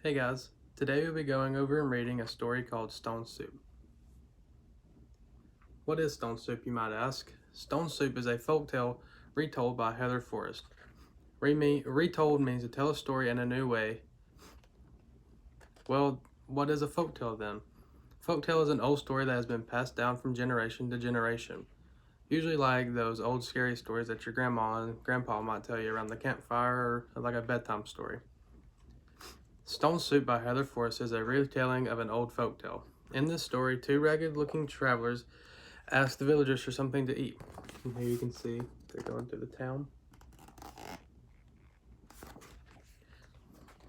Hey guys, today we'll be going over and reading a story called Stone Soup. What is Stone Soup, you might ask? Stone Soup is a folktale retold by Heather Forrest. Retold means to tell a story in a new way. Well, what is a folktale then? Folktale is an old story that has been passed down from generation to generation. Usually like those old scary stories that your grandma and grandpa might tell you around the campfire, or like a bedtime story. Stone Soup by Heather Forrest is a retelling of an old folktale. In this story, two ragged-looking travelers ask the villagers for something to eat. And here you can see they're going through the town.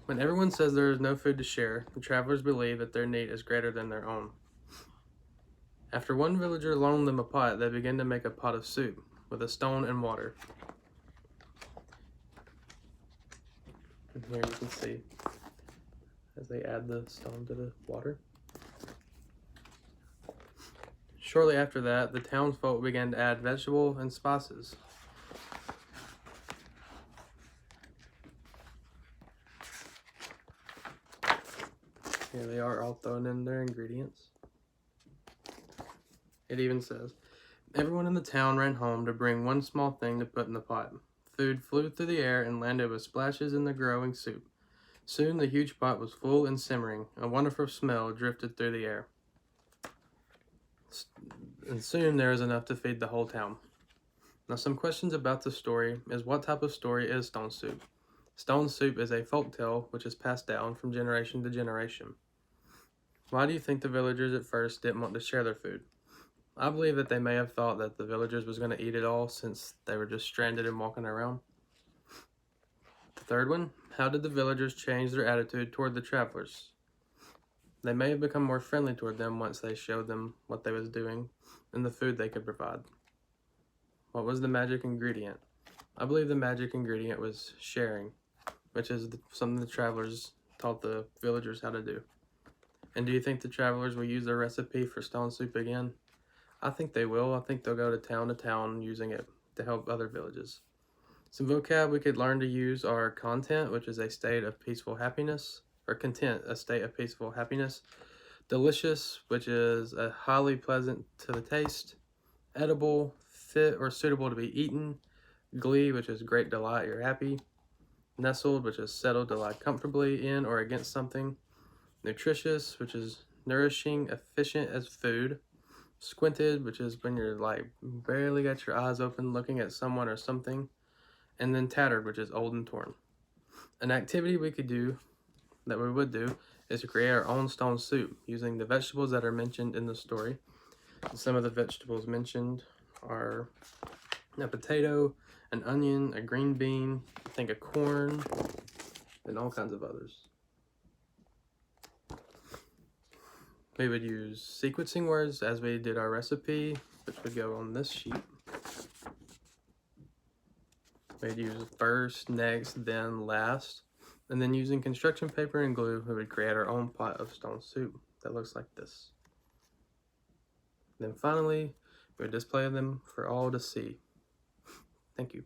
When everyone says there is no food to share, the travelers believe that their need is greater than their own. After one villager loaned them a pot, they begin to make a pot of soup with a stone and water. And here you can see as they add the stone to the water. Shortly after that, the townsfolk began to add vegetable and spices. Here they are all throwing in their ingredients. It even says, everyone in the town ran home to bring one small thing to put in the pot. Food flew through the air and landed with splashes in the growing soup. Soon the huge pot was full and simmering. A wonderful smell drifted through the air. And soon there was enough to feed the whole town. Now some questions about the story is, what type of story is Stone Soup? Stone Soup is a folk tale which is passed down from generation to generation. Why do you think the villagers at first didn't want to share their food? I believe that they may have thought that the villagers was going to eat it all since they were just stranded and walking around. The third one, how did the villagers change their attitude toward the travelers? They may have become more friendly toward them once they showed them what they was doing and the food they could provide. What was the magic ingredient? I believe the magic ingredient was sharing, which is something the travelers taught the villagers how to do. And do you think the travelers will use their recipe for Stone Soup again? I think they will. I think they'll go to town using it to help other villages. Some vocab we could learn to use are content, which is a state of peaceful happiness, or content, a state of peaceful happiness. Delicious, which is a highly pleasant to the taste. Edible, fit or suitable to be eaten. Glee, which is great delight, you're happy. Nestled, which is settled to lie comfortably in or against something. Nutritious, which is nourishing, efficient as food. Squinted, which is when you're like barely got your eyes open looking at someone or something. And then tattered, which is old and torn. An activity we could do, that we would do, is to create our own stone soup using the vegetables that are mentioned in the story. Some of the vegetables mentioned are a potato, an onion, a green bean, I think a corn, and all kinds of others. We would use sequencing words as we did our recipe, which would go on this sheet. We'd use first, next, then, last. And then using construction paper and glue, we would create our own pot of stone soup that looks like this. Then finally, we would display them for all to see. Thank you.